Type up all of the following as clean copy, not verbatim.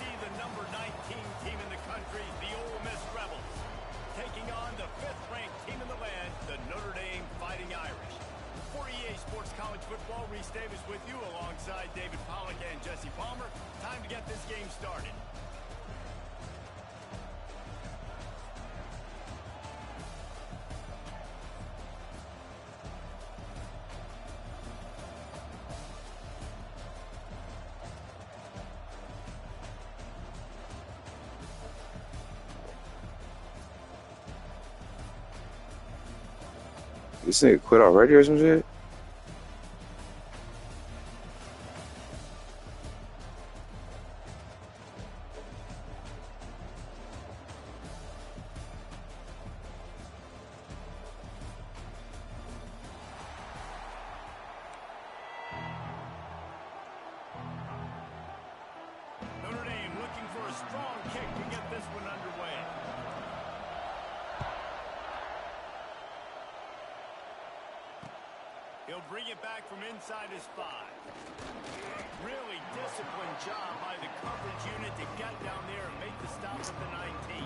see the number 19 team in the country, the Ole Miss Rebels, taking on the 5th-ranked team in the land, the Notre Dame Fighting Irish. For EA Sports College Football, Reese Davis with you alongside David Pollack and Jesse Palmer. Time to get this game started. This nigga quit already or some shit? Notre Dame looking for a strong kick to get this one underway. He'll bring it back from inside his 5. Really disciplined job by the coverage unit to get down there and make the stop at the 19.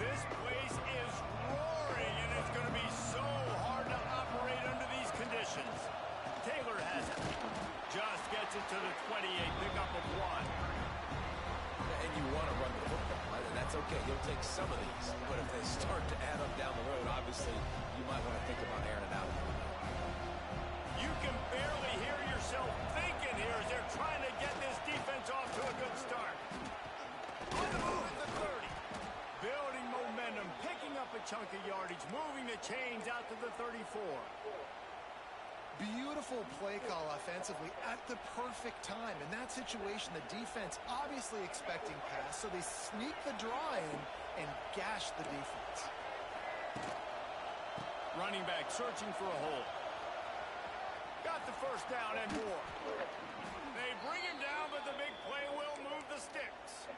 This place is roaring, and it's going to be so hard to operate under these conditions. Taylor has it. Just gets it to the 28, pickup of 1. And you want to run the football, right? And that's okay. You'll take some of these. But if they start to add up down the road, obviously, you might want to think about airing it out. You can barely hear yourself thinking here as they're trying to get this defense off to a good start. On the move at the 30. Building momentum, picking up a chunk of yardage, moving the chains out to the 34. Beautiful play call offensively at the perfect time. In that situation, the defense obviously expecting pass, so they sneak the draw in and gash the defense. Running back searching for a hole. Got the first down and more. They bring him down, but the big play will move the sticks.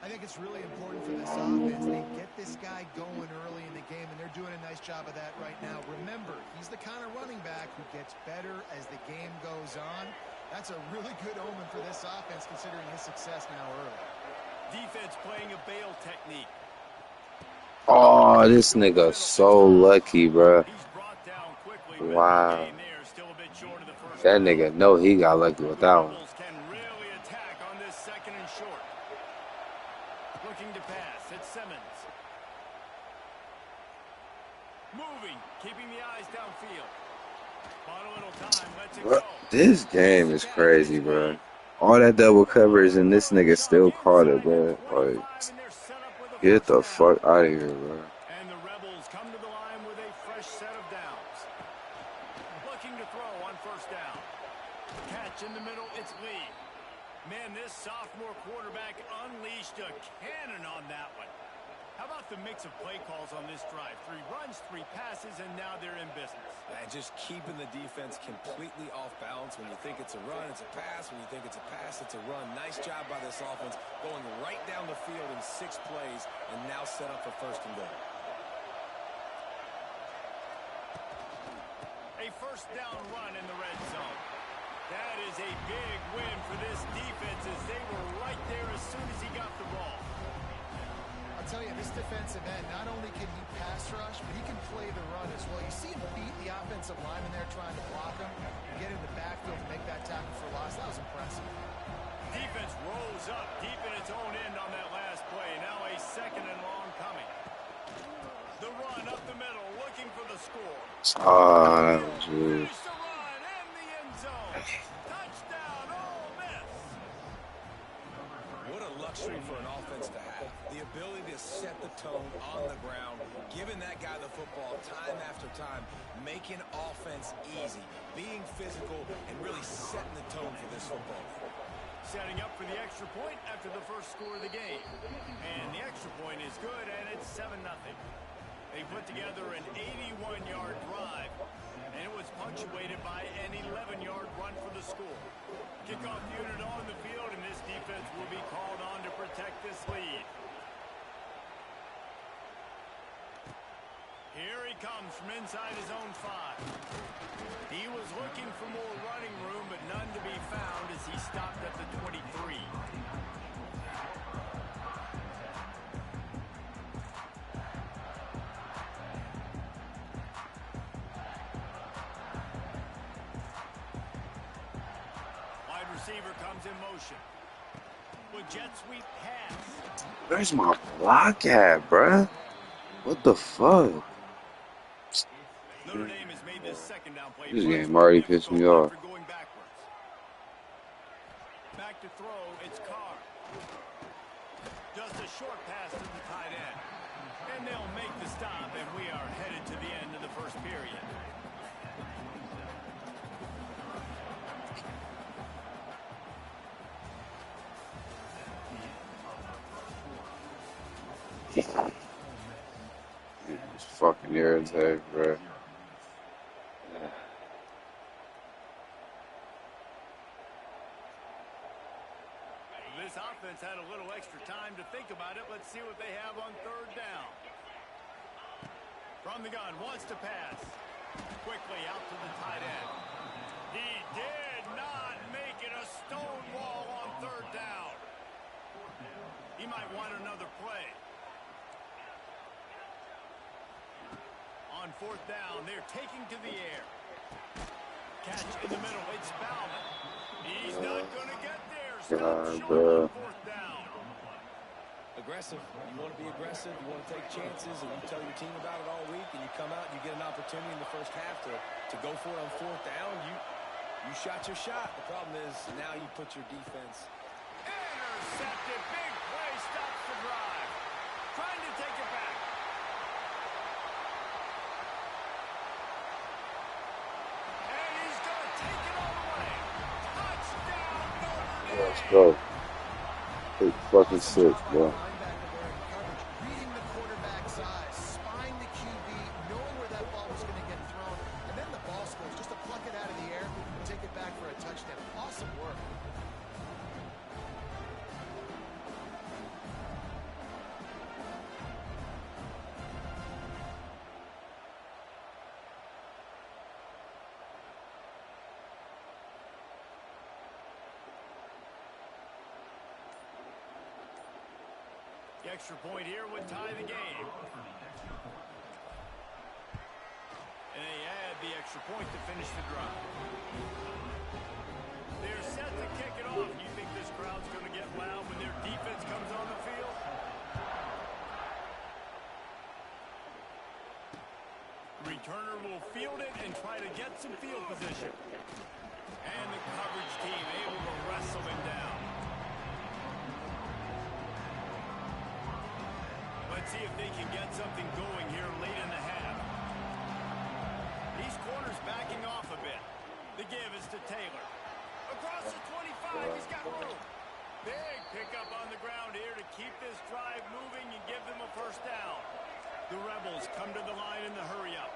I think it's really important for this offense. They get this guy going early in the game, and they're doing a nice job of that right now. Remember, he's the kind of running back who gets better as the game goes on. That's a really good omen for this offense, considering his success now early. Defense playing a bail technique. Oh, this nigga so lucky, bro. Wow. That nigga know he got lucky with that one. Can really attack on this 2nd and short. Looking to pass. It's Simmons. Moving, keeping the eyes downfield. On a little time, let's it go. This game is crazy, bro. All that double coverage and this nigga still caught it, bro. Like, get the fuck out of here, bro. And the Rebels come to the line with a fresh set of downs. Looking to throw on 1st down. Catch in the middle, it's Lee. Man, this sophomore quarterback unleashed a cannon on that one. How about the mix of play calls on this drive? 3 runs, 3 passes, and now they're in business. And just keeping the defense completely off balance. When you think it's a run, it's a pass. When you think it's a pass, it's a run. Nice job by this offense, going right down the field in 6 plays, and now set up for 1st and goal. A 1st down run in the red zone. That is a big win for this defense as they were right there as soon as he got the ball. I'll tell you, this defensive end, not only can he pass rush, but he can play the run as well. You see him beat the offensive lineman there trying to block him and get in the backfield to make that tackle for loss. That was impressive. Defense rose up deep in its own end on that last play. Now a 2nd and long coming. The run up the middle, looking for the score. Oh, that was weird. Touchdown, Ole Miss. What a luxury for an offense to have. The ability to set the tone on the ground, giving that guy the football time after time, making offense easy, being physical, and really setting the tone for this football. Setting up for the extra point after the first score of the game. And the extra point is good, and it's 7-0. They put together an 81-yard drive, and it was punctuated by an 11-yard run for the score. Kickoff unit on the field, and this defense will be called on to protect this lead. Here he comes from inside his own 5. He was looking for more running room, but none to be found as he stopped at the 23. Wide receiver comes in motion. With jet sweep pass. Where's my block at, bruh? What the fuck? Notre Dame has made this second down play. This game already pissed me off. Going backwards. Back to throw, it's Carr. Just a short pass to the tight end. And they'll make the stop, and we are headed to the end of the first period. It's fucking irritating, bro. This offense had a little extra time to think about it. Let's see what they have on third down. From the gun, wants to pass. Quickly out to the tight end. He did not make it a stone wall on third down. He might want another play. On fourth down, they're taking to the air. Catch in the middle, it's Bauman. He's not going to get there. Stop short on fourth down. Aggressive. You want to be aggressive. You want to take chances, and you tell your team about it all week, and you come out and you get an opportunity in the first half to go for it on fourth down. You shot your shot. The problem is now you put your defense. Intercepted. Big play. Stops the drive. Trying to take it back. And he's going to take it all the way. Touchdown, Notre Dame. Let's go. Big fucking sick, bro. Reading the quarterback's eyes, spying the QB, knowing where that ball was going to get thrown, and then the ball scores just to pluck it out of the air and take it back for a touchdown. Awesome work. The extra point here would tie the game. And they add the extra point to finish the drive. They're set to kick it off. You think this crowd's going to get loud when their defense comes on the field? Returner will field it and try to get some field position. And the coverage team able to wrestle him down. Let's see if they can get something going here late in the half. These corners backing off a bit. The give is to Taylor. Across the 25, he's got room. Big pickup on the ground here to keep this drive moving and give them a first down. The Rebels come to the line in the hurry-up.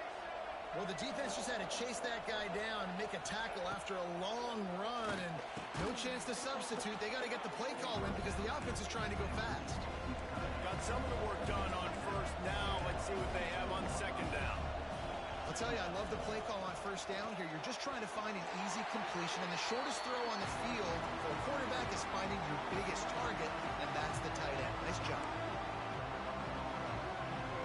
Well, the defense just had to chase that guy down and make a tackle after a long run, and no chance to substitute. They got to get the play call in because the offense is trying to go fast. Got some of the work done on first. Now let's see what they have on second down. I'll tell you, I love the play call on first down here. You're just trying to find an easy completion, and the shortest throw on the field for a quarterback is finding your biggest target, and that's the tight end. Nice job.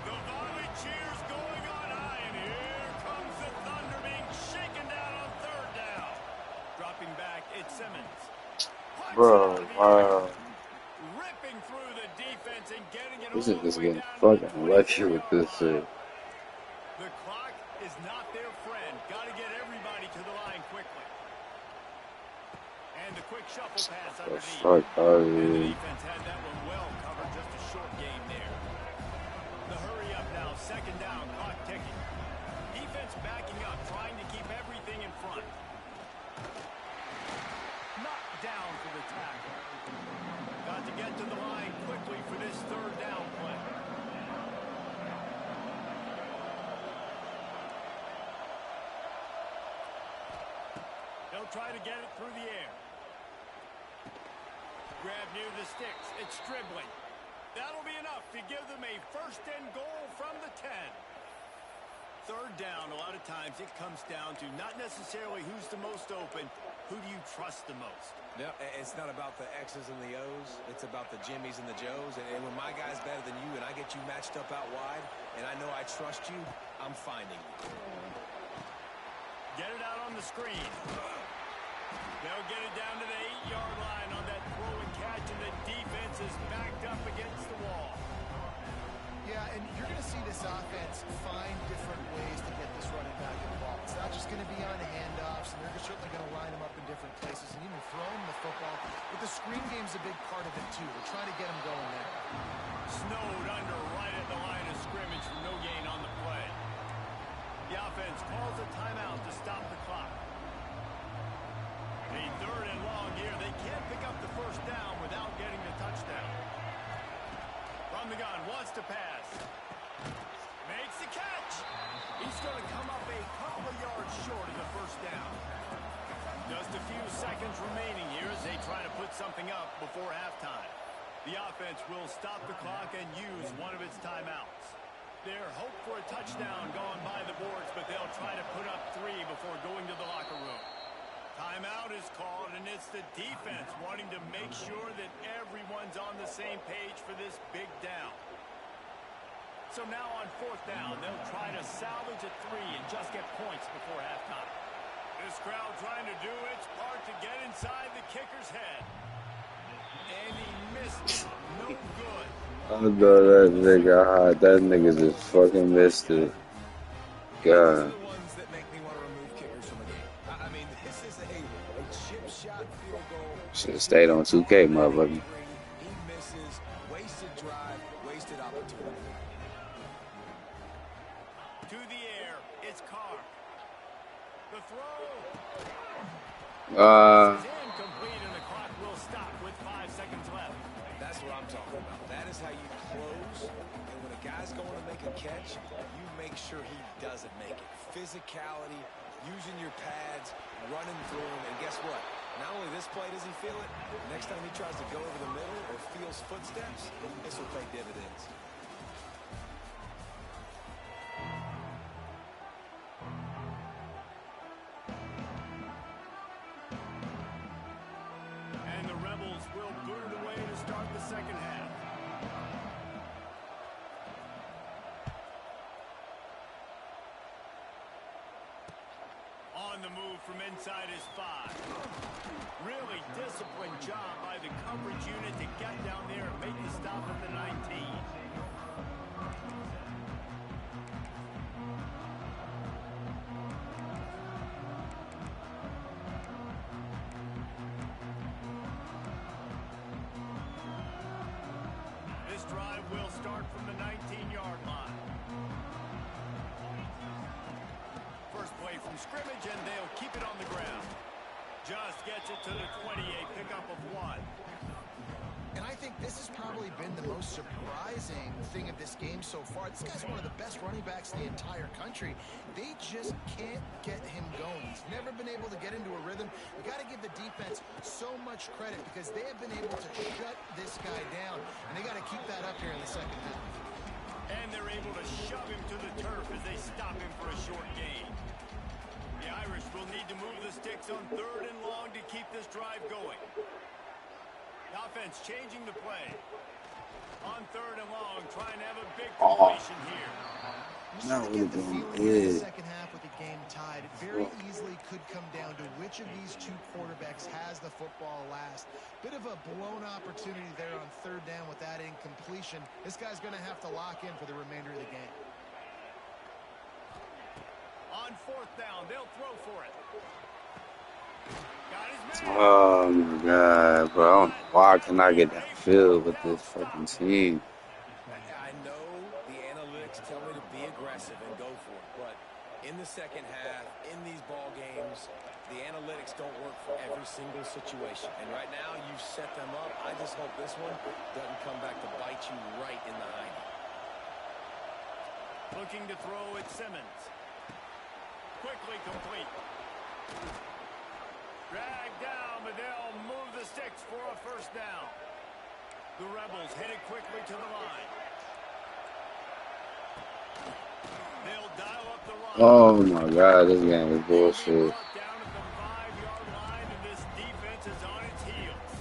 The volley cheers going on high, and here comes the Thunder being shaken down on third down. Dropping back, it's Simmons. Bro, wow. Ripping through the defense and getting it This all is the just way getting down to fucking the lucky 22. with this shit. The clock is not their friend. Got to get everybody to the line quickly. And the quick shuffle pass The underneath. fuck out of And the here. defense had that one well covered. Just a short game there. The hurry up now. Second down. Clock ticking. Defense backing up, trying to keep everything in front. Knocked down for the tackle. Got to get to the line quickly for this third down play. They'll try to get it through the air. Grab near the sticks. It's Stribling. That'll be enough to give them a first and goal from the 10. Third down, a lot of times it comes down to not necessarily who's the most open, who do you trust the most? No, it's not about the X's and the O's. It's about the Jimmies and the Joes. And when my guy's better than you and I get you matched up out wide and I know I trust you, I'm finding you. Get it out on the screen. They'll get it down to the 8-yard line on that throw and catch, and the defense is backed up against the wall. Yeah, and you're going to see this offense find different ways to get this running back involved. It's not just going to be on handoffs, and they're certainly going to line him up in different places and even throw him the football. But the screen game's a big part of it, too. They're trying to get him going there. Snowed under right at the line of scrimmage for no gain on the play. The offense calls a timeout to stop the clock. A third and long here. They can't pick up the first down without getting the touchdown. From the gun, wants to pass. Makes the catch. He's going to come up a couple of yards short of the first down. Just a few seconds remaining here as they try to put something up before halftime. The offense will stop the clock and use one of its timeouts. They're hope for a touchdown going by the boards, but they'll try to put up 3 before going to the locker room. Timeout is called, and it's the defense wanting to make sure that everyone's on the same page for this big down. So now on fourth down, they'll try to salvage a 3 and just get points before halftime. This crowd trying to do its part to get inside the kicker's head. And he missed it. No good. I know that nigga hot. That nigga just fucking missed it. God. The ones that make me want to remove kickers from a game. I mean, this is a chip shot field goal. Should have stayed on 2K, motherfucker. He misses, wasted drive, wasted opportunity. To the air, it's Carr. The throw. Is incomplete, and the clock will stop with 5 seconds left. That's what I'm talking about. That is how you close. And when a guy's going to make a catch, you make sure he doesn't make it. Physicality, using your pads, running through him. And guess what? Not only this play does he feel it, next time he tries to go over the middle or feels footsteps, this will pay dividends. And the Rebels will boot it away to start the second half. On the move from inside his 5. Really disciplined job by the coverage unit to get down there and make the stop at the 19. This drive will start from the 19-yard line. First play from scrimmage, and they'll keep it on the ground. Just gets it to the 28, pickup of 1. And I think this has probably been the most surprising thing of this game so far. This guy's one of the best running backs in the entire country. They just can't get him going. He's never been able to get into a rhythm. You got to give the defense so much credit because they have been able to shut this guy down, and they got to keep that up here in the second half. And they're able to shove him to the turf as they stop him for a short gain. The Irish will need to move the sticks on 3rd and long to keep this drive going. The offense changing the play. On 3rd and long, trying to have a big completion here. That would have been The it. second half with the game tied, it very easily could come down to which of these two quarterbacks has the football last. Bit of a blown opportunity there on 3rd down with that incompletion. This guy's going to have to lock in for the remainder of the game. On 4th down, they'll throw for it. Got his man. Oh my god, bro. Why can I get that feel with this fucking team? I know the analytics tell me to be aggressive and go for it, but in the second half, in these ball games, the analytics don't work for every single situation. And right now, you've set them up. I just hope this one doesn't come back to bite you right in the hiney. Looking to throw at Simmons. Quickly complete. Dragged down, but they'll move the sticks for a first down. The Rebels headed quickly to the line. They'll dial up the Oh my God, this game is He'll be bullshit. brought down at the 5-yard line, and this defense is on its heels.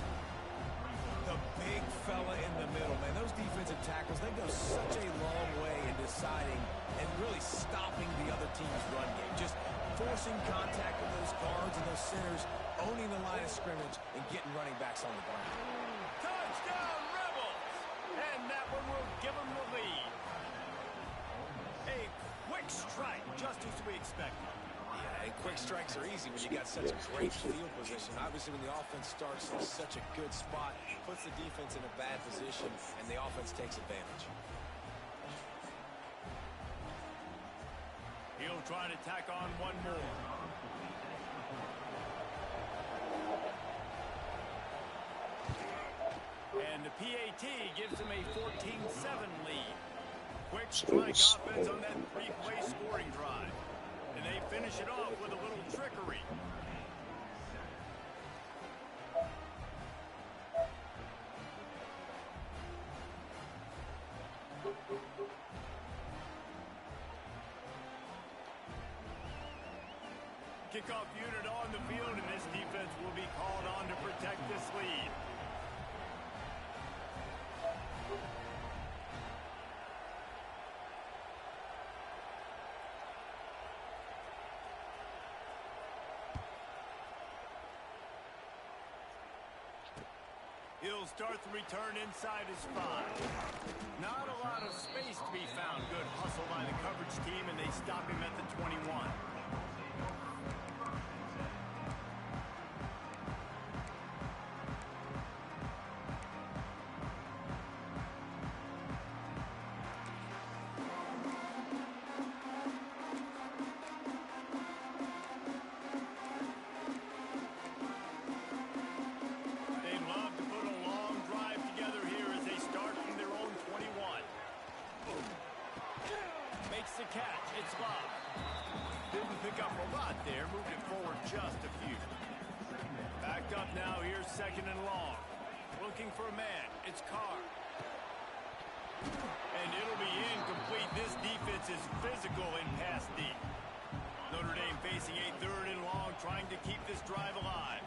The big fella in the middle, man. Those defensive tackles, they go such a long way in deciding and really stopping the other team's run game. Just forcing contact with those guards and those centers, owning the line of scrimmage, and getting running backs on the ground. Touchdown, Rebels! And that one will give them the lead. A quick strike, just as we expected. Yeah, and quick strikes are easy when you got such great field position. Obviously, when the offense starts in such a good spot, puts the defense in a bad position, and the offense takes advantage. He'll try to tack on one more. And the PAT gives him a 14-7 lead. Quick strike offense on that 3-play scoring drive. And they finish it off with a little trickery. Kickoff unit on the field, and this defense will be called on to protect this lead. He'll start the return inside his 5. Not a lot of space to be found. Good hustle by the coverage team, and they stop him at the 21. The catch, it's Love. Didn't pick up a lot there, moved it forward just a few. Backed up now, here's 2nd and long. Looking for a man, it's Carr. And it'll be incomplete. This defense is physical in pass deep. Notre Dame facing a 3rd and long, trying to keep this drive alive.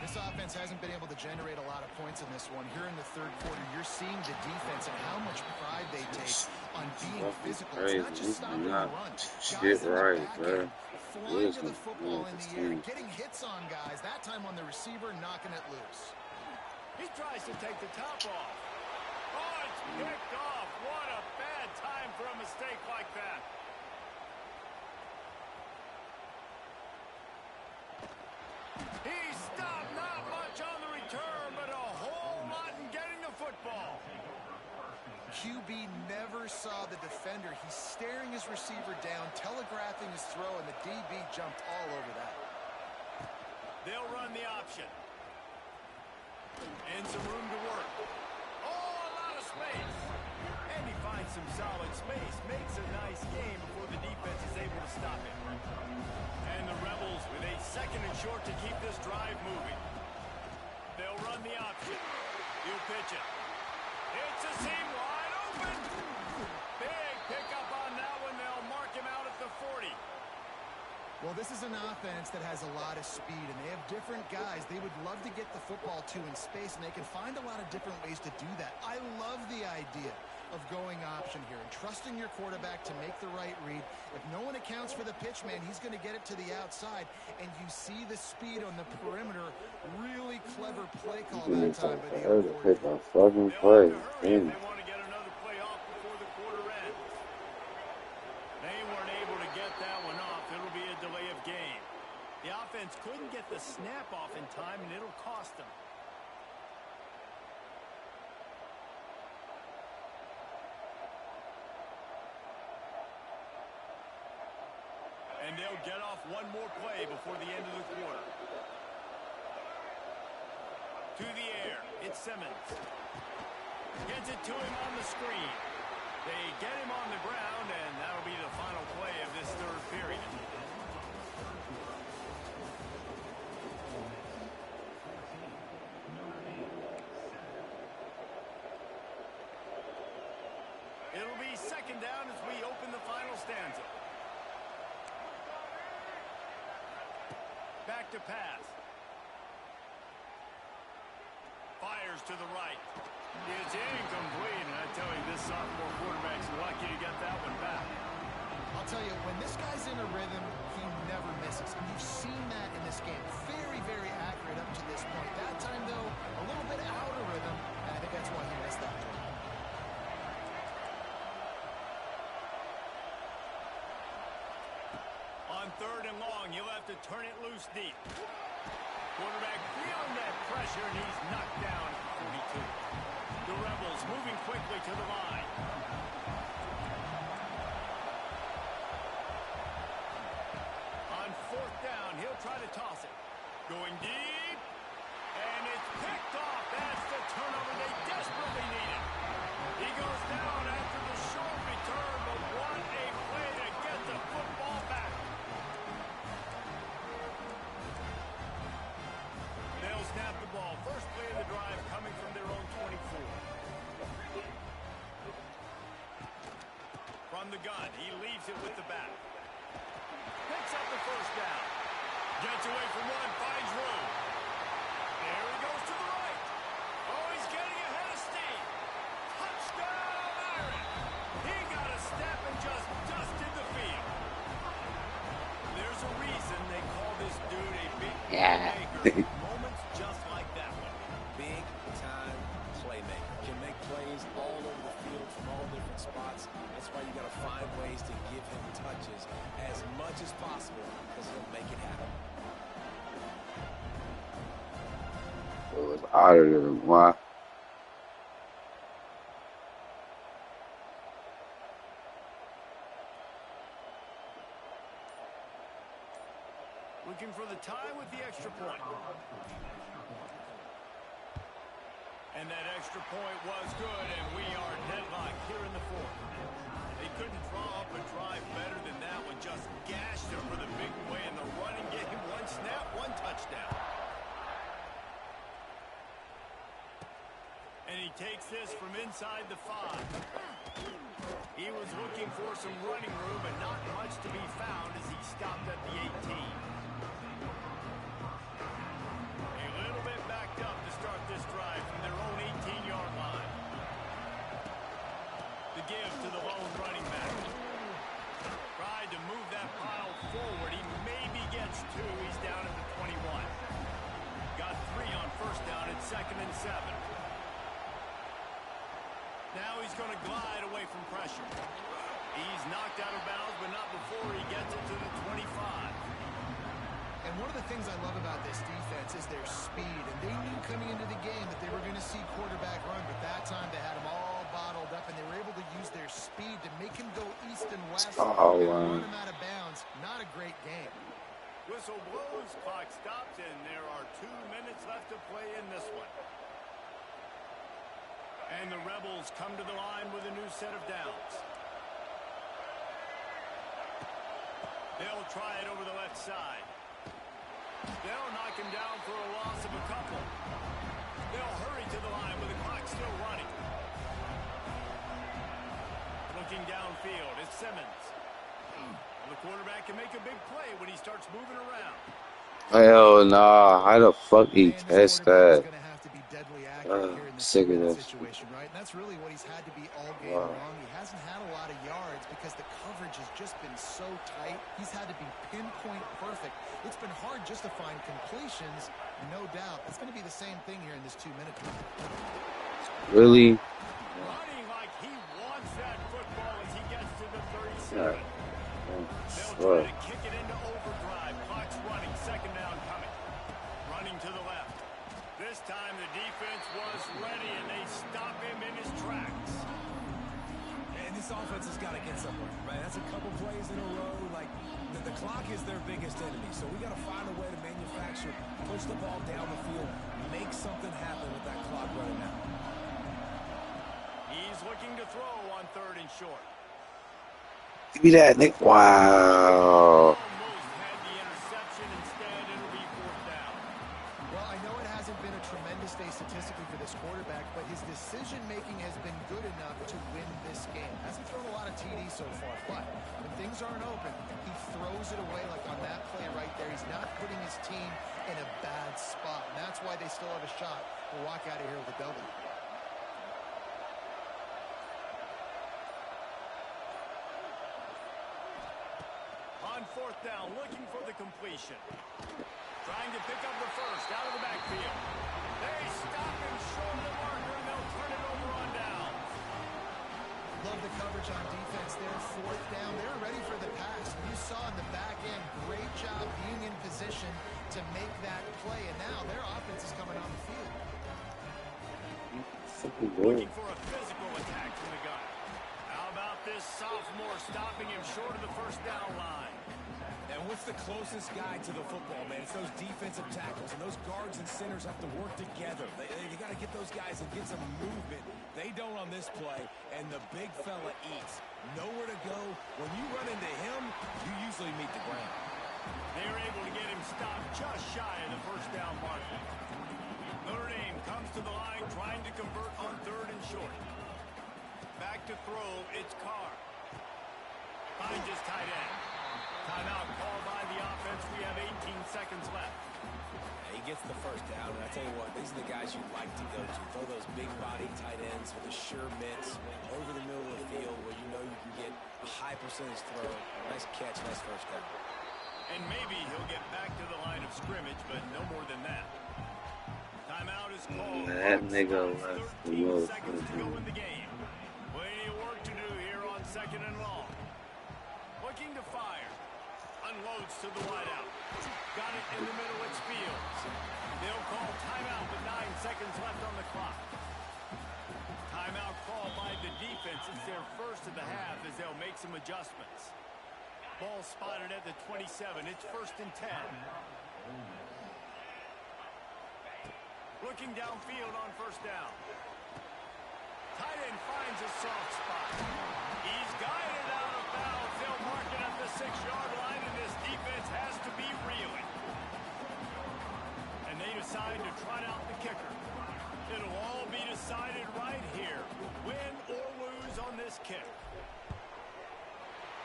This offense hasn't been able to generate a lot of points in this one. Here in the 3rd quarter, you're seeing the defense and how much pride they take on being physical. It's not just stopping the run. Shit right, bro. Flying to the football in the air, getting hits on guys, that time on the receiver, knocking it loose. He tries to take the top off. Oh, it's picked off. What a bad time for a mistake like that. He stopped, not much on the return, but a whole lot in getting the football. QB never saw the defender. He's staring his receiver down, telegraphing his throw, and the DB jumped all over that. They'll run the option. And some room to work. Oh, a lot of space. And he finds some solid space, makes a nice game before the defense is able to stop him. And the Rebels with a 2nd and short to keep this drive moving. They'll run the option. He'll pitch it. It's a seam wide open. Big pickup on that one. They'll mark him out at the 40. Well, this is an offense that has a lot of speed, and they have different guys they would love to get the football to in space, and they can find a lot of different ways to do that. I love the idea of going option here and trusting your quarterback to make the right read. If no one accounts for the pitch, man, he's going to get it to the outside, and you see the speed on the perimeter. Really clever play call that time by the fucking play. They want to get another play off before the quarter ends. They weren't able to get that one off. It'll be a delay of game. The offense couldn't get the snap off in time, and it'll cost them. And they'll get off one more play before the end of the quarter. To the air, it's Simmons. Gets it to him on the screen. They get him on the ground, and that'll be the final play of this 3rd period. It'll be 2nd down as we open the final stanza. Back to pass. Fires to the right. It's incomplete, and I tell you, this sophomore quarterback's lucky to get that one back. I'll tell you, when this guy's in a rhythm, he never misses. And you've seen that in this game. Very, very accurate up to this point. That time, though, a little bit out of rhythm, and I think that's why he missed that one. On 3rd and long, he'll have to turn it loose deep. Quarterback feeling that pressure, and he's knocked down at 42. The Rebels moving quickly to the line. On 4th down, he'll try to toss it. Going deep, and it's picked off. That's the turnover they desperately needed. He goes down after the short return, but what a play to get the football back. They'll snap the ball. First play of the drive coming from their own 24. From the gun, he leaves it with the back. Picks up the first down. Gets away from one, finds room. There he goes to the right. Oh, he's getting ahead of steam. Touchdown, Iron. He got a step and just dusted the field. There's a reason they call this dude a big playmaker. Moments just like that one. Big time playmaker. Can make plays all over the field from all different spots. That's why you got to find ways to give him touches as much as possible because he'll make it happen. It was harder than why. Looking for the tie with the extra point. And that extra point was good, and we are deadlocked here in the 4th. They couldn't draw up a drive better than that one. Just gashed them for the big play in the running game. One snap, one touchdown. And he takes this from inside the 5. He was looking for some running room, but not much to be found as he stopped at the 18. A little bit backed up to start this drive from their own 18-yard line. The give to the lone running back. Tried to move that pile forward. He maybe gets 2. He's down at the 21. Got 3 on first down at 2nd and 7. Now he's going to glide away from pressure. He's knocked out of bounds, but not before he gets it to the 25. And one of the things I love about this defense is their speed. And they knew coming into the game that they were going to see quarterback run, but that time they had him all bottled up, and they were able to use their speed to make him go east and west and run him out of bounds. Not a great game. Whistle blows, clock stops, and there are 2 minutes left to play in this one. And the Rebels come to the line with a new set of downs. They'll try it over the left side. They'll knock him down for a loss of a couple. They'll hurry to the line with the clock still running. Looking downfield is Simmons. The quarterback can make a big play when he starts moving around. Hell nah. How the fuck he catch that? Sick of that situation, right? And that's really what he's had to be all game long. He hasn't had a lot of yards because the coverage has just been so tight. He's had to be pinpoint perfect. It's been hard just to find completions, no doubt. It's going to be the same thing here in this 2-minute period. Really? Running like he wants that football as he gets to the 37. They'll try to kick it into overdrive. Clock's running. 2nd down coming. Running to the left. This time the defense was ready, and they stop him in his tracks. And this offense has got to get somewhere, right? That's a couple plays in a row. Like, the clock is their biggest enemy, so we got to find a way to manufacture, push the ball down the field, make something happen with that clock running out. He's looking to throw on 3rd and short. Give me that, Nick. Wow. Well, I know it hasn't been a tremendous day statistically for this quarterback, but his decision-making has been good enough to win this game. Hasn't thrown a lot of TDs so far, but when things aren't open, he throws it away like on that play right there. He's not putting his team in a bad spot, and that's why they still have a shot to walk out of here with a W. On fourth down, looking for the completion. Trying to pick up the first out of the backfield. They stop him short of the marker, and they'll turn it over on down. Love the coverage on defense there. Fourth down, they're ready for the pass. You saw in the back end, great job being in position to make that play, and now their offense is coming on the field. Looking for a physical attack from the gun. How about this sophomore stopping him short of the first down line? And what's the closest guy to the football, man? It's those defensive tackles, and those guards and centers have to work together. They got to get those guys and get some movement. They don't on this play, and the big fella eats. Nowhere to go. When you run into him, you usually meet the ground. They're able to get him stopped just shy of the first down marker. Notre Dame comes to the line trying to convert on third and short. Back to throw, it's Carr. Finds his tight end. Timeout called by the offense. We have 18 seconds left. He gets the first down, and I tell you what, these are the guys you like to go to. Throw those big body tight ends with a sure mitts over the middle of the field where you know you can get a high percentage throw. Nice catch, nice first down. And maybe he'll get back to the line of scrimmage, but no more than that. Timeout is called. That nigga left the 13 seconds to go in the game. Plenty of work to do here on second and long. Looking to fire. Unloads to the wideout. Got it in the middle, it's Fields. They'll call timeout with 9 seconds left on the clock. Timeout called by the defense. It's their first of the half as they'll make some adjustments. Ball spotted at the 27. It's first and 10. Looking downfield on first down. Tight end finds a soft spot. He's guided out of bounds. They'll mark it at the 6-yard line, and this defense has to be reeling. And they decide to trot out the kicker. It'll all be decided right here. Win or lose on this kick.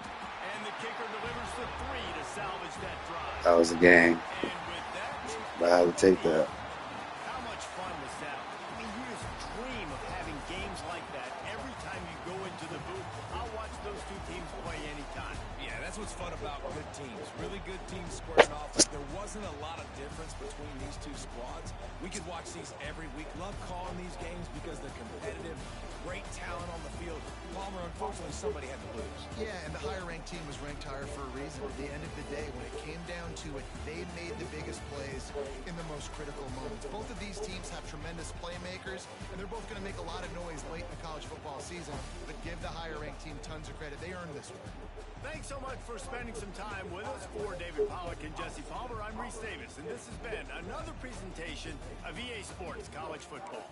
And the kicker delivers the 3 to salvage that drive. That was a game. And with that, But I would take that. how much fun was that? I mean, you just dream of having games like that every time you go into the booth. I'll watch those two teams play anytime. Yeah, that's what's fun about good teams. Really good teams squaring off. Like, there wasn't a lot of difference between these two squads. We could watch these every week. Love calling these games because they're competitive. Great talent on the field. Palmer, unfortunately, somebody had to lose. Yeah, and the higher-ranked team was ranked higher for a reason. At the end of the day, when it came down to it, they made the biggest plays in the most critical moments. Both of these teams have tremendous playmakers, and they're both going to make a lot of noise late in the college football season, but give the higher-ranked team tons of credit. They earned this one. Thanks so much for spending some time with us. For David Pollack and Jesse Palmer, I'm Reese Davis, and this has been another presentation of EA Sports College Football.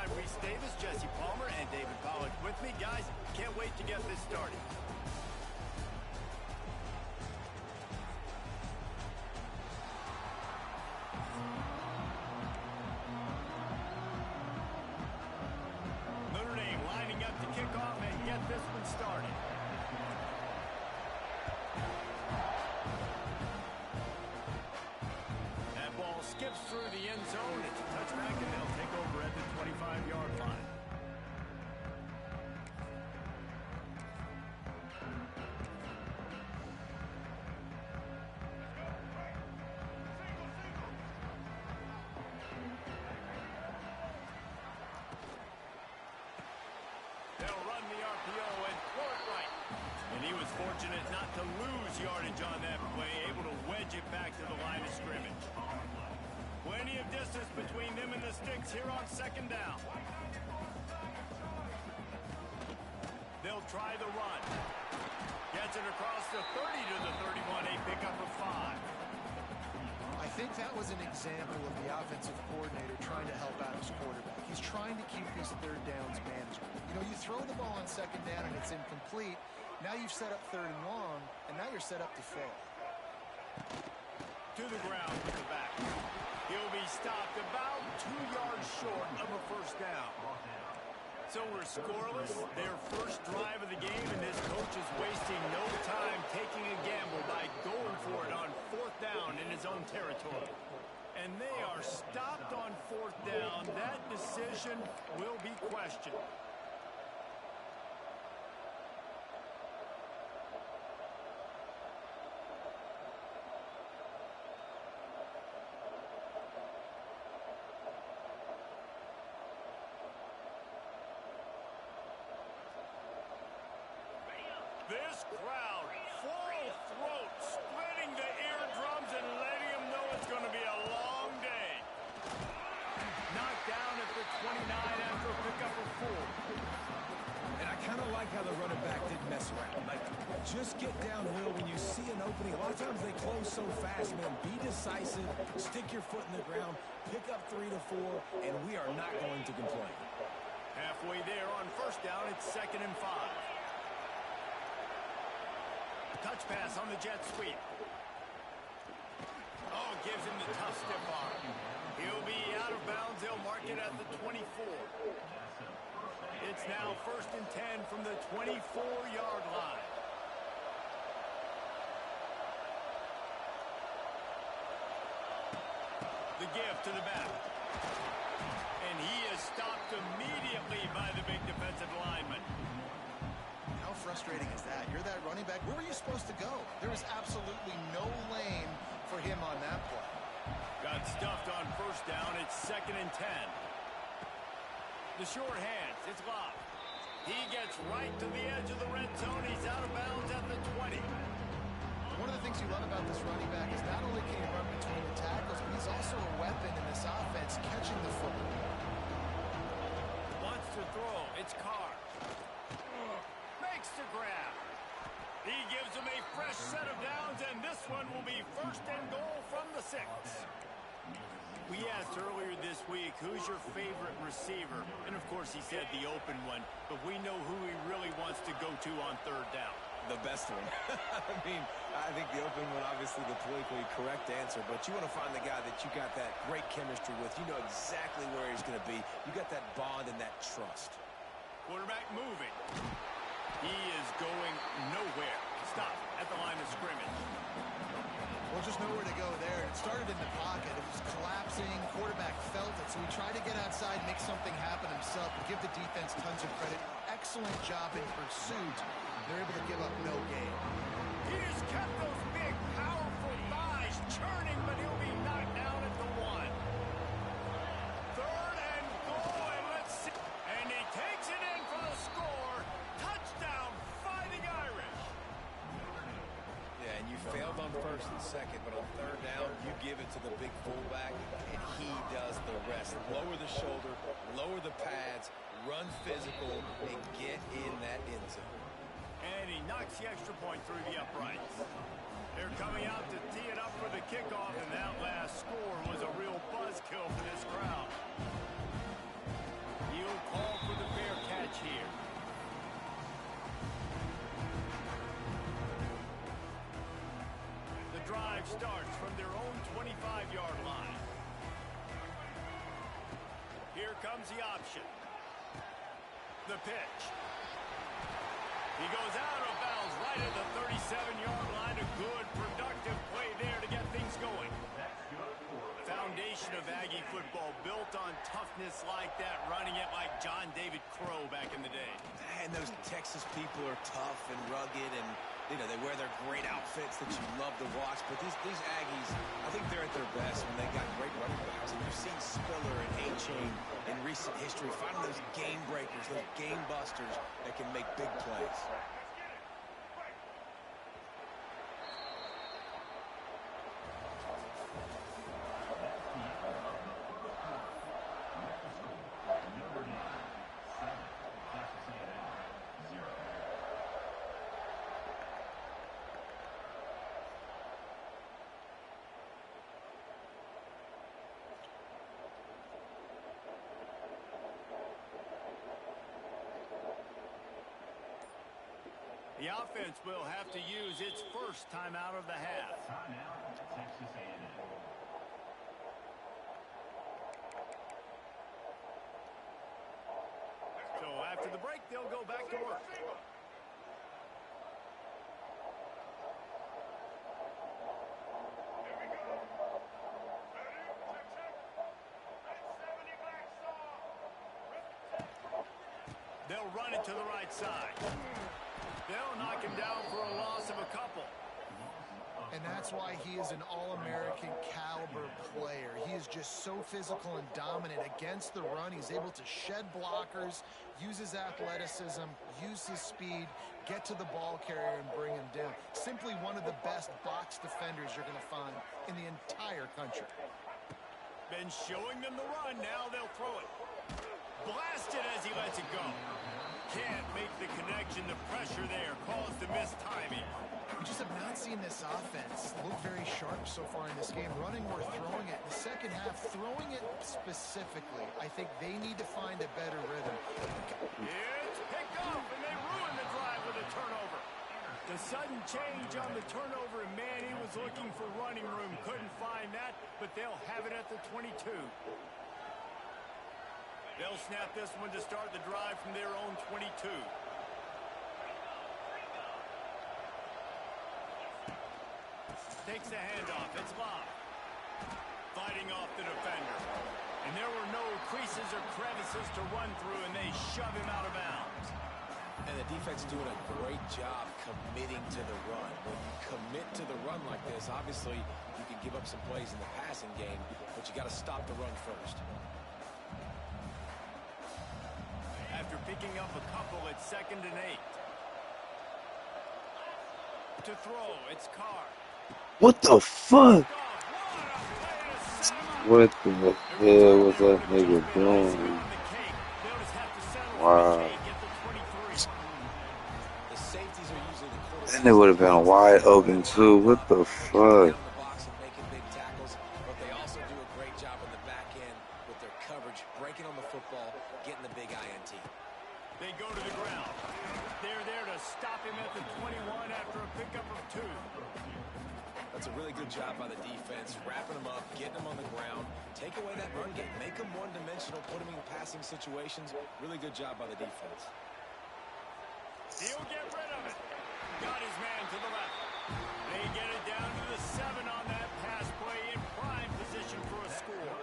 time we stay. This is Jesse Palmer and David Pollack with me. Guys, can't wait to get this started. Notre Dame lining up to kick off and get this one started. That ball skips through the end zone. It's a touchback, and they'll take over at the 25-yard line. They'll run the RPO and throw it right. And he was fortunate not to lose yardage on that play, able to wedge it back to the line of scrimmage. Plenty of distance between them and the sticks here on second down. They'll try the run. Gets it across the 30 to the 31, a pickup of 5. I think that was an example of the offensive coordinator trying to help out his quarterback. He's trying to keep these third downs manageable. You know, you throw the ball on second down and it's incomplete. Now you've set up third and long, and now you're set up to fail. To the ground with the back. He'll be stopped about 2 yards short of a first down. So we're scoreless. Their first drive of the game, and this coach is wasting no time taking a gamble by going for it on fourth down in his own territory. And they are stopped on fourth down. That decision will be questioned. This crowd, full throat, splitting the eardrums and letting them know it's going to be a long day. Knocked down at the 29 after a pickup of 4. And I kind of like how the running back didn't mess around. Like, just get downhill when you see an opening. A lot of times they close so fast, man. Be decisive, stick your foot in the ground, pick up 3 to 4, and we are not going to complain. Halfway there on first down, it's 2nd and 5. Touch pass on the jet sweep. Oh, gives him the tough stiff arm. He'll be out of bounds. They'll mark it at the 24. It's now 1st and 10 from the 24-yard line. The give to the back. And he is stopped immediately by the big defensive lineman. How frustrating is that? You're that running back. Where were you supposed to go? There was absolutely no lane for him on that play. Got stuffed on first down. It's 2nd and 10. The short hands. It's Love. He gets right to the edge of the red zone. He's out of bounds at the 20. One of the things you love about this running back is not only can he run between the tackles, but he's also a weapon in this offense catching the football. Wants to throw. It's Carr. Makes the grab. He gives him a fresh set of downs, and this one will be 1st and goal from the 6. We asked earlier this week, who's your favorite receiver? And, of course, he said the open one, but we know who he really wants to go to on third down. The best one. I think the open one, obviously the politically correct answer, but you want to find the guy that you got that great chemistry with. You know exactly where he's going to be. You got that bond and that trust. Quarterback moving. He is going nowhere. Stop at the line of scrimmage. Well, just nowhere to go there. It started in the pocket. It was collapsing. Quarterback felt it, so he tried to get outside, make something happen himself, but give the defense tons of credit. Excellent job in pursuit. They're able to give up no gain. He has kept those big, powerful thighs churning, but he'll be knocked down at the 1. 3rd and goal, and let's see. And he takes it in for the score. Touchdown, Fighting Irish. Yeah, and you failed on 1st and 2nd, but on 3rd down, you give it to the big fullback, and he does the rest. Lower the shoulder, lower the pads, run physical, and get in that end zone. And he knocks the extra point through the uprights. They're coming out to tee it up for the kickoff, and that last score was a real buzzkill for this crowd. He starts from their own 25-yard line. Here comes the option. The pitch. He goes out of bounds right at the 37-yard line. A good, productive play there to get things going. Foundation of Aggie football built on toughness like that, running it like John David Crow back in the day. And those Texas people are tough and rugged, and you know they wear their great outfits that you love to watch. But these Aggies, I think they're at their best when they got great running backs. And you've seen Spiller and A-Chain in recent history finding those game breakers, those game busters that can make big plays. The offense will have to use its first timeout of the half. Timeout, Texas A&M. So after the break, they'll go back to work. They'll run it to the right side. They'll knock him down for a loss of a couple. And that's why he is an All-American caliber player. He is just so physical and dominant against the run. He's able to shed blockers, use his athleticism, use his speed, get to the ball carrier and bring him down. Simply one of the best box defenders you're going to find in the entire country. Been showing them the run. Now they'll throw it. Blasted as he lets it go. Can't make the connection. The pressure there caused the missed timing. We just have not seen this offense look very sharp so far in this game. Running or throwing it. In the second half, throwing it specifically, I think they need to find a better rhythm. It's picked up, and they ruin the drive with a turnover. The sudden change on the turnover, and man, he was looking for running room. Couldn't find that, but they'll have it at the 22. They'll snap this one to start the drive from their own 22. Takes the handoff. It's Love. Fighting off the defender. And there were no creases or crevices to run through, and they shove him out of bounds. And the defense doing a great job committing to the run. When you commit to the run like this, obviously you can give up some plays in the passing game, but you got to stop the run first. After picking up a couple, it's 2nd and 8. To throw, it's Carr. What the fuck? What the hell was that nigga doing? Wow. And they would have been wide open too. What the fuck? They go to the ground. They're there to stop him at the 21 after a pickup of 2. That's a really good job by the defense, wrapping them up, getting them on the ground, take away that run game, make them one-dimensional, put them in passing situations. Really good job by the defense. He'll get rid of it. Got his man to the left. They get it down to the 7 on that pass play, in prime position for a score.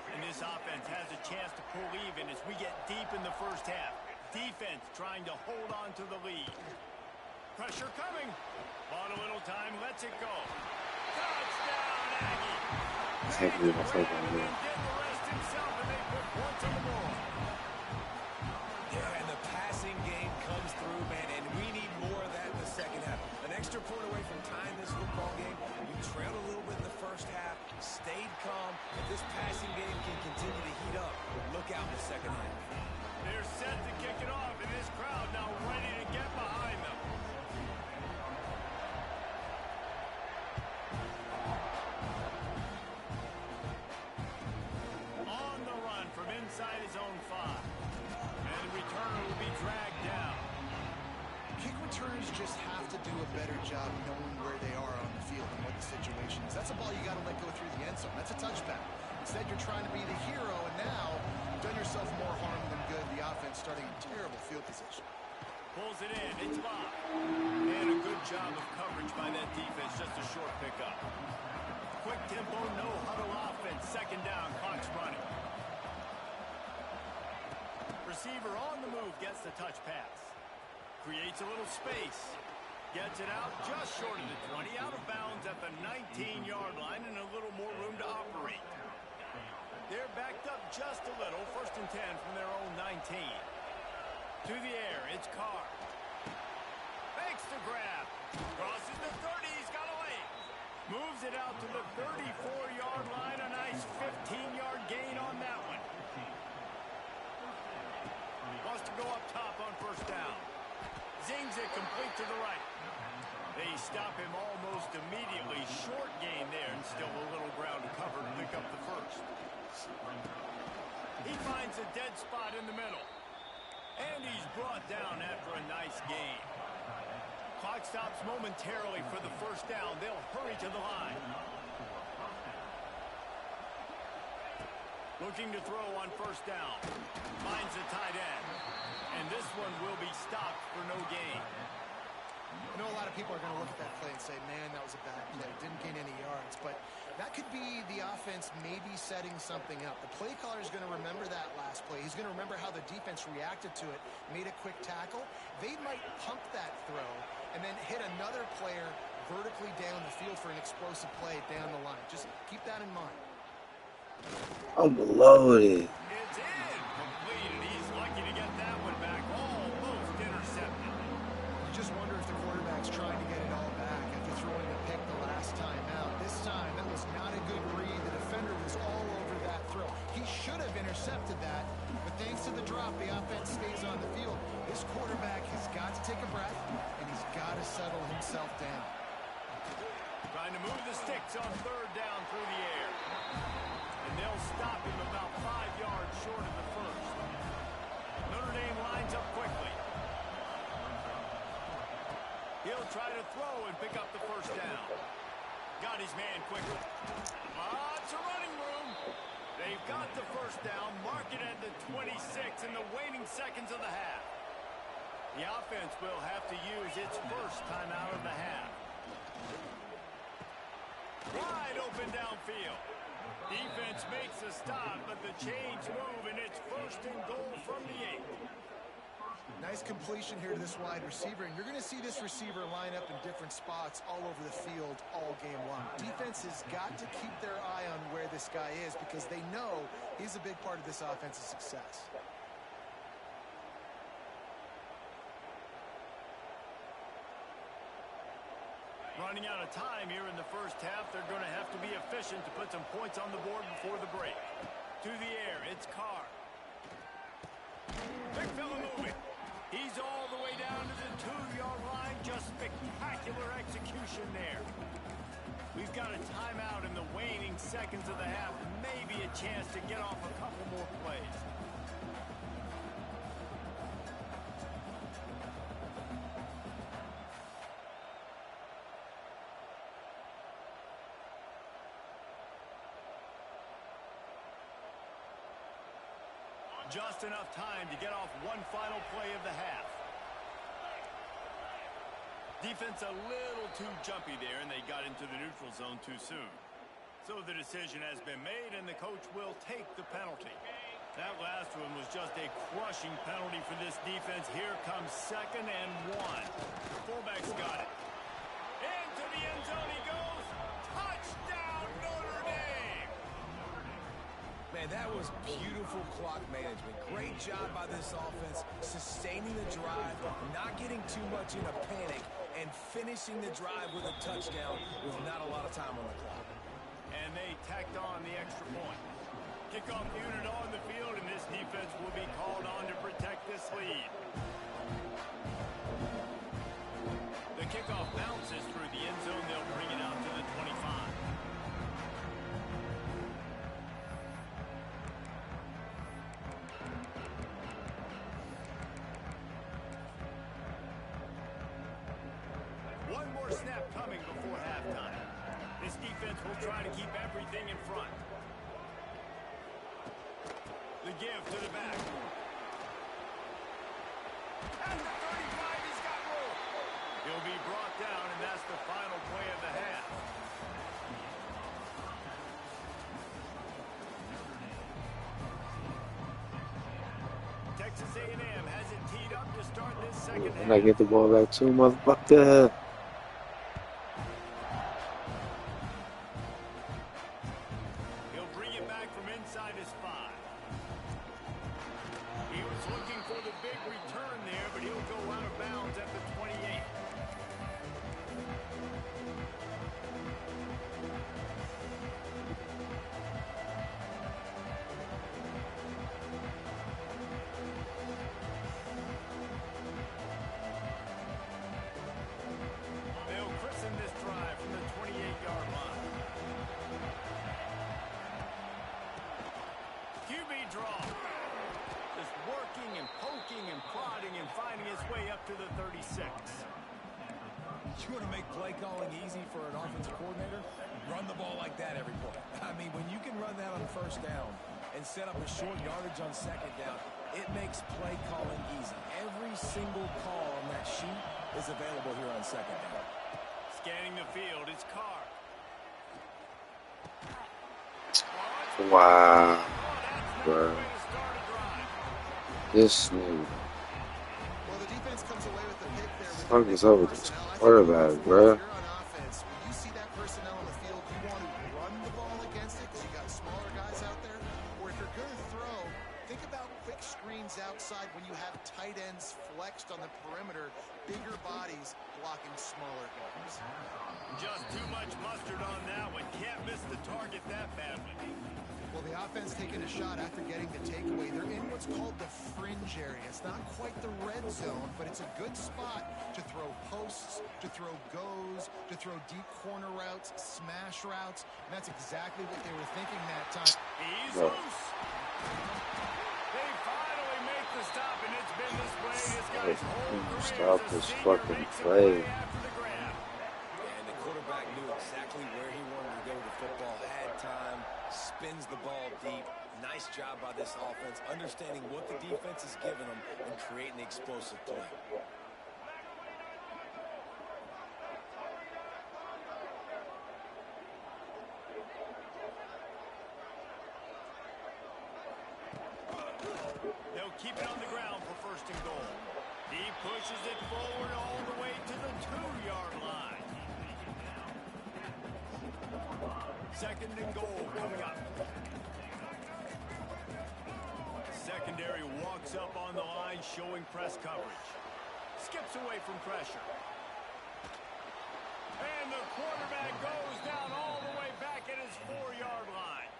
And this offense has a chance to pull even as we get deep in the first half. Defense trying to hold on to the lead. Pressure coming. On a little time, lets it go. Touchdown, Aggie. I can't believe I said that. Did the rest himself, and they put points on the board. Yeah, and the passing game comes through, man, and we need more of that in the second half. An extra point away from tying this football game. You trailed a little bit in the first half, stayed calm. If this passing game can continue to heat up, look out in the second half. They're set to kick it off, and this crowd now ready to get behind them. On the run from inside his own 5. And the returner will be dragged down. Kick returners just have to do a better job knowing where they are on the field and what the situation is. That's a ball you got to let go through the end zone. That's a touchback. Instead, you're trying to be the hero, and now you've done yourself more harm than good. The offense starting in terrible field position. Pulls it in. It's Bob. And a good job of coverage by that defense. Just a short pickup. Quick tempo, no huddle offense. Second down, clock's running. Receiver on the move gets the touch pass. Creates a little space. Gets it out just short of the 20. Out of bounds at the 19-yard line and a little more room to operate. They're backed up just a little. 1st and 10 from their own 19. To the air, it's Carr. Makes the grab. Crosses the 30, he's got a lane. Moves it out to the 34-yard line. A nice 15-yard gain on that one. Wants to go up top on 1st down. Zings it complete to the right. They stop him almost immediately. Short gain there and still a little ground to cover to pick up the 1st. He finds a dead spot in the middle. And he's brought down after a nice gain. Clock stops momentarily for the 1st down. They'll hurry to the line. Looking to throw on 1st down. Finds the tight end. And this one will be stopped for no gain. I know a lot of people are going to look at that play and say, man, that was a bad play. Didn't gain any yards. But that could be the offense maybe setting something up. The play caller is going to remember that last play. He's going to remember how the defense reacted to it, made a quick tackle. They might pump that throw and then hit another player vertically down the field for an explosive play down the line. Just keep that in mind. I'm loaded. It's in. Complete, and he's lucky to get that one back. Almost intercepted. You just wonder if the quarterback's trying to get it all back after throwing a pick the last time out. This time, that was not a good read. The defender was all over that throw. He should have intercepted that, but thanks to the drop, the offense stays on the field. This quarterback has got to take a breath, and he's got to settle himself down. Trying to move the sticks on 3rd down through the air. And they'll stop him about 5 yards short of the 1st. Notre Dame lines up quickly. He'll try to throw and pick up the 1st down. Got his man quickly. Lots of running room. They've got the 1st down. Mark it at the 26 in the waning seconds of the half. The offense will have to use its 1st timeout of the half. Wide open downfield. Defense makes a stop, but the chains move, and it's 1st and goal from the 8. Nice completion here to this wide receiver, and you're going to see this receiver line up in different spots all over the field all game long. Defense has got to keep their eye on where this guy is because they know he's a big part of this offense's success. Running out of time here in the 1st half. They're going to have to be efficient to put some points on the board before the break. To the air, it's Carr. Big fella moving. He's all the way down to the 2-yard line. Just spectacular execution there. We've got a timeout in the waning seconds of the half. Maybe a chance to get off a couple more plays. Just enough time to get off one final play of the half. Defense a little too jumpy there, and they got into the neutral zone too soon. So the decision has been made, and the coach will take the penalty. That last one was just a crushing penalty for this defense. Here comes 2nd and 1. The fullback's got it. Into the end zone he goes. Touchdown, Notre Dame! Man, that was beautiful clock management. Great job by this offense, sustaining the drive, not getting too much in a panic, and finishing the drive with a touchdown with not a lot of time on the clock. And they tacked on the extra point. Kickoff unit on the field, and this defense will be called on to protect this lead. The kickoff bounces through the end zone. They'll bring it out to the 25. First snap coming before halftime. This defense will try to keep everything in front. The give to the back. At the 35, he's got room. He'll be brought down, and that's the final play of the half. Texas A&M has it teed up to start this second half. And I get the ball back too, motherfucker. He'll bring it back from inside his 5. He was looking for the big return there, but he'll go out of bounds at the 28. They'll christen this drive from the 28-yard line. QB draw. Just working and poking and prodding and finding his way up to the 36. You want to make play calling easy for an offensive coordinator? Run the ball like that every play. I mean, when you can run that on first down and set up a short yardage on second down, it makes play calling easy. Every single call on that sheet is available here on second down. Scanning the field, it's Carr. Wow, bro. Way to start a drive. This nigga. Well, the defense comes away with the pick there. Fuck is up with this quarterback, bro? If you're on offense, when you see that personnel on the field, you want to run the ball against it because you got smaller guys out there. Or if you're going to throw, think about quick screens outside when you have tight ends flexed on the perimeter, bigger bodies blocking smaller guys. Just too much mustard on that one. Can't miss the target that badly. Well, the offense taking a shot after getting the takeaway. They're in what's called the fringe area. It's not quite the red zone, but it's a good spot to throw posts, to throw goes, to throw deep corner routes, smash routes. And that's exactly what they were thinking that time. He's No. loose. They finally make the stop, and it's been this way his guy's whole career Stop as a this senior fucking makes a play. after the grab. And the quarterback knew exactly where he wanted to go with the football, had time, spins the ball deep. Nice job by this offense, understanding what the defense is giving them and creating the explosive play. They'll keep it on the ground for first and goal. He pushes it forward all the way to the 2-yard line. Second and goal coming up. Secondary walks up on the line, showing press coverage. Skips away from pressure. And the quarterback goes down all the way back at his 4-yard line.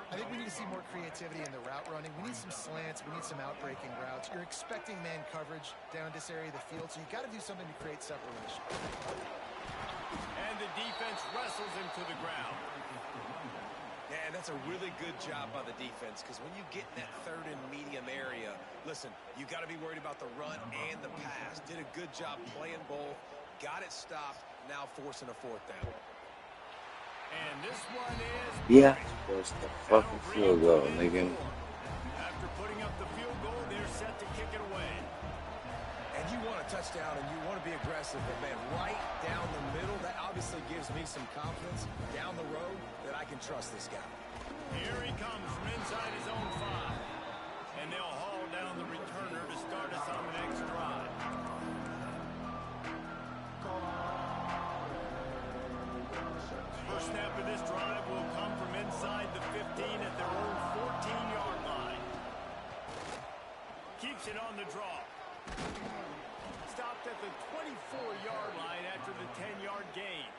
I think we need to see more creativity in the route running. We need some slants. We need some outbreaking routes. You're expecting man coverage down this area of the field, so you got to do something to create separation. And the defense wrestles him to the ground. Yeah, and that's a really good job by the defense because when you get in that third and medium area, listen, you got to be worried about the run and the pass. Did a good job playing both, got it stopped, now forcing a fourth down. And this one is... Yeah. That's the fucking field goal, nigga. After putting up the field goal, they're set to kick it away. And you want a touchdown and you want to be aggressive, but man, right down the middle, that obviously gives me some confidence down the road that I can trust this guy. Here he comes from inside his own 5. And they'll haul down the returner to start us on the next drive. First snap of this drive will come from inside the 15 at their own 14-yard line. Keeps it on the draw. Stopped at the 24-yard line after the 10-yard gain.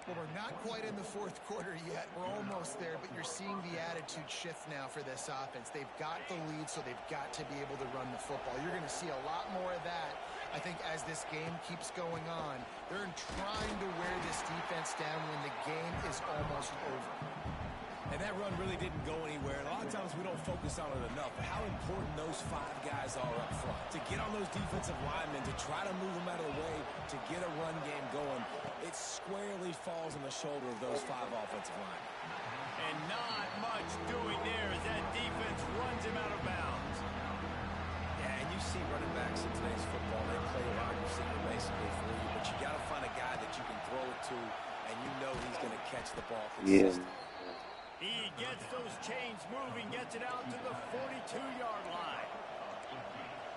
Well, we're not quite in the fourth quarter yet. We're almost there, but you're seeing the attitude shift now for this offense. They've got the lead, so they've got to be able to run the football. You're going to see a lot more of that, I think, as this game keeps going on. They're trying to wear this defense down when the game is almost over. And that run really didn't go anywhere. And a lot of times we don't focus focus on it enough, but how important those 5 guys are up front. To get on those defensive linemen, to try to move them out of the way, to get a run game going, it squarely falls on the shoulder of those 5 offensive linemen. And not much doing there as that defense runs him out of bounds. Yeah, and you see running backs in today's football, they play wide receiver basically for you, but you got to find a guy that you can throw it to, and you know he's going to catch the ball consistently. Yeah. He gets those chains moving, gets it out to the 42-yard line.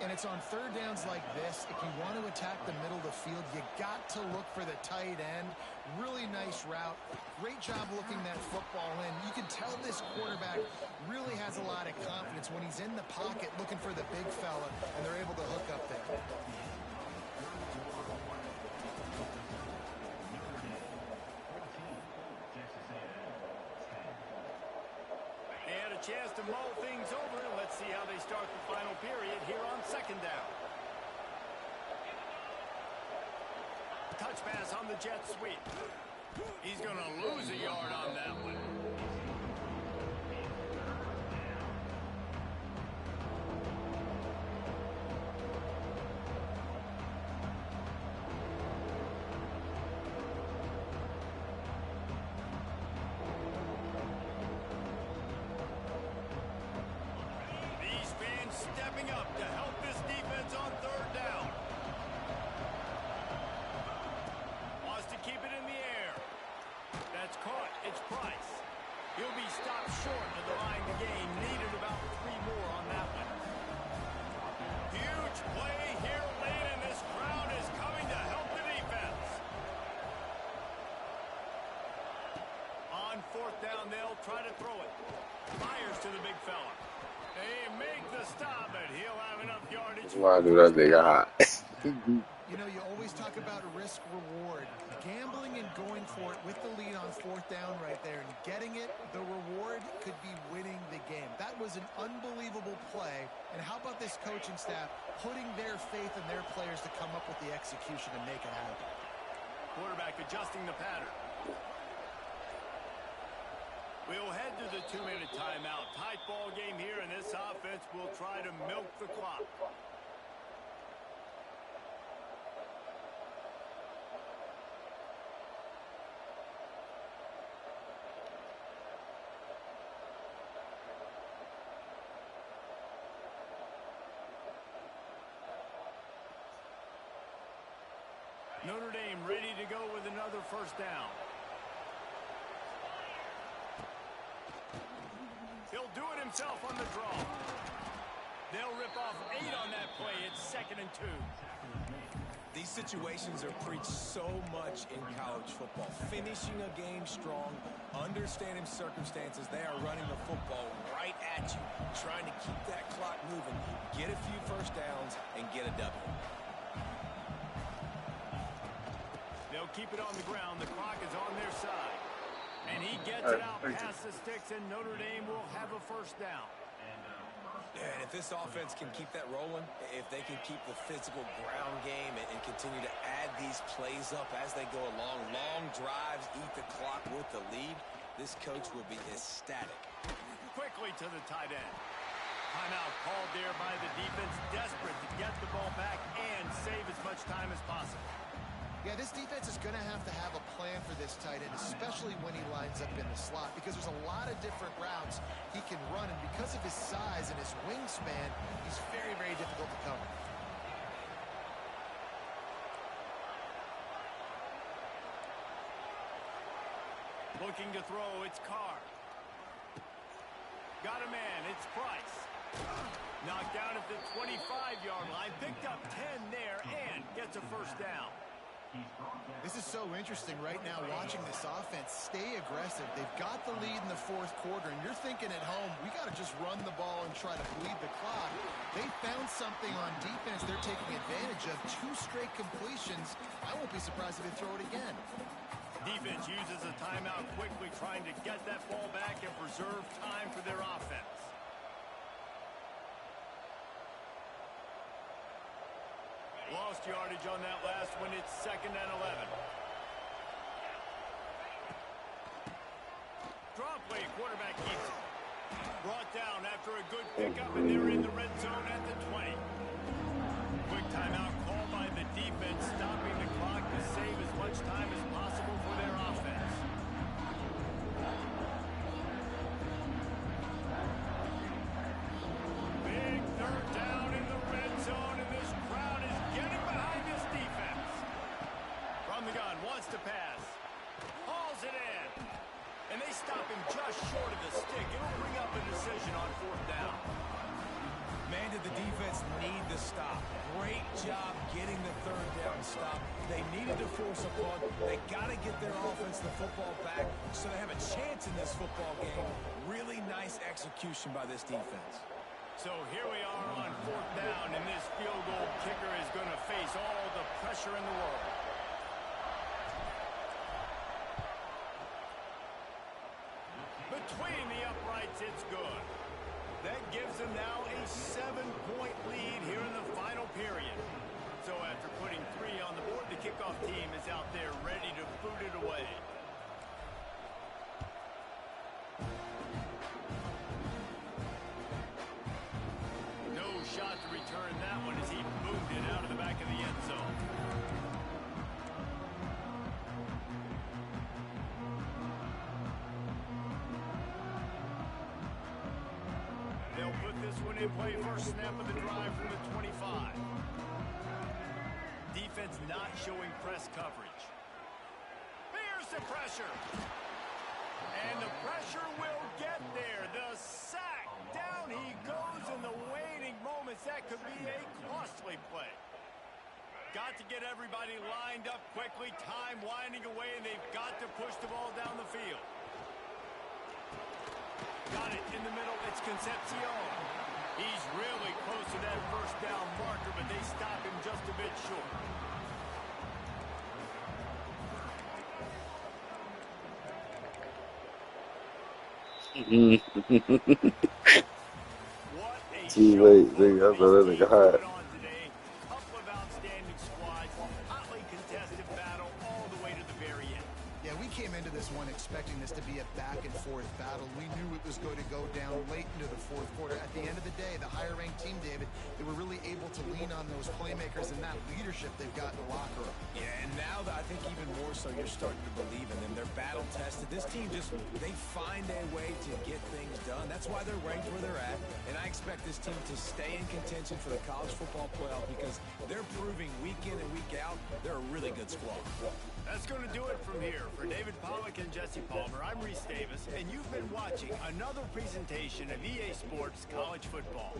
And it's on third downs like this. If you want to attack the middle of the field, you got to look for the tight end. Really nice route. Great job looking that football in. You can tell this quarterback really has a lot of confidence when he's in the pocket looking for the big fella, and they're able to hook up there. Chance to mull things over, and let's see how they start the final period here on second down. Touch pass on the jet sweep. He's going to lose a yard on that one. Stepping up to help this defense on third down. Wants to keep it in the air. That's caught. It's Price. He'll be stopped short of the line to gain. Needed about 3 more on that one. Huge play here late, and this crowd is coming to help the defense. On fourth down, they'll try to throw it. Fires to the big fella. They make the stop, but he'll have enough yardage. Why do that nigga hot? You know, you always talk about risk-reward. Gambling and going for it with the lead on fourth down right there and getting it, the reward could be winning the game. That was an unbelievable play. And how about this coaching staff putting their faith in their players to come up with the execution and make it happen? Quarterback adjusting the pattern. We'll head to the 2-minute timeout. Tight ball game here, and this offense will try to milk the clock. Notre Dame ready to go with another first down. He'll do it himself on the draw. They'll rip off 8 on that play. It's 2nd and 2. These situations are preached so much in college football. Finishing a game strong, understanding circumstances. They are running the football right at you, trying to keep that clock moving, get a few first downs, and get a W. They'll keep it on the ground. The clock is on their side. And he gets it out past the sticks, and Notre Dame will have a first down. And if this offense can keep that rolling, if they can keep the physical ground game and continue to add these plays up as they go along, long drives, eat the clock with the lead, this coach will be ecstatic. Quickly to the tight end. Timeout called there by the defense, desperate to get the ball back and save as much time as possible. Yeah, this defense is going to have a plan for this tight end, especially when he lines up in the slot, because there's a lot of different routes he can run, and because of his size and his wingspan, he's very, very difficult to cover. Looking to throw, it's Carr. Got a man, it's Price. Knocked down at the 25-yard line, picked up 10 there, and gets a first down. This is so interesting right now watching this offense stay aggressive. They've got the lead in the fourth quarter, and you're thinking at home, we got to just run the ball and try to bleed the clock. They found something on defense they're taking advantage of. 2 straight completions. I won't be surprised if they throw it again. Defense uses a timeout quickly, trying to get that ball back and preserve time for their offense. Lost yardage on that last one. It's 2nd and 11. Drop play, quarterback keeps it. Brought down after a good pickup, and they're in the red zone at the 20. Quick timeout called by the defense, stopping the clock to save as much time as possible for their offense. Big third down in the red zone, and this crowd is getting behind this defense. From the gun, wants to pass. Hauls it in. And they stop him just short of the stick. It'll bring up a decision on fourth down. Man, did the defense need the stop. Great job getting the third down stop. They needed to force a punt. They got to get their offense the football back so they have a chance in this football game. Really nice execution by this defense. So here we are on fourth down, and this field goal kicker is going to face all the pressure in the world. Between the uprights, it's good. That gives them now a 7-point lead here in the final period. So after putting 3 on the board, the kickoff team is out there ready to boot it away. No shot to return that one as he moved it out of the back of the end zone. They'll put this one in play first snap of the drive from the 25. Defense not showing press coverage. Here's the pressure. And the pressure will get there. The sack. Down he goes in the waning moments. That could be a costly play. Got to get everybody lined up quickly. Time winding away, and they've got to push the ball down the field. Got it in the middle. It's Concepcion. He's really close to that first down marker, but they stop him just a bit short. What a Too late, nigga. I know that nigga hot. Couple of outstanding squads, hotly contested battle all the way to the very end. Yeah, we came into this one expecting this to be a back-and-forth battle. We knew it was going to go down late into the fourth quarter. At the end of the day, the higher-ranked team, David, they were really able to lean on those playmakers and that leadership they've got in the locker room. Yeah, and now I think even more so you're starting to believe in them. They're battle-tested. This team they find a way to get things done. That's why they're ranked where they're at. And I expect this team to stay in contention for the college football playoff because they're proving week in and week out they're a really good squad. That's going to do it from here. For David Pollack and Jesse Palmer, I'm Reese Davis, and you've been watching another presentation of EA Sports College Football.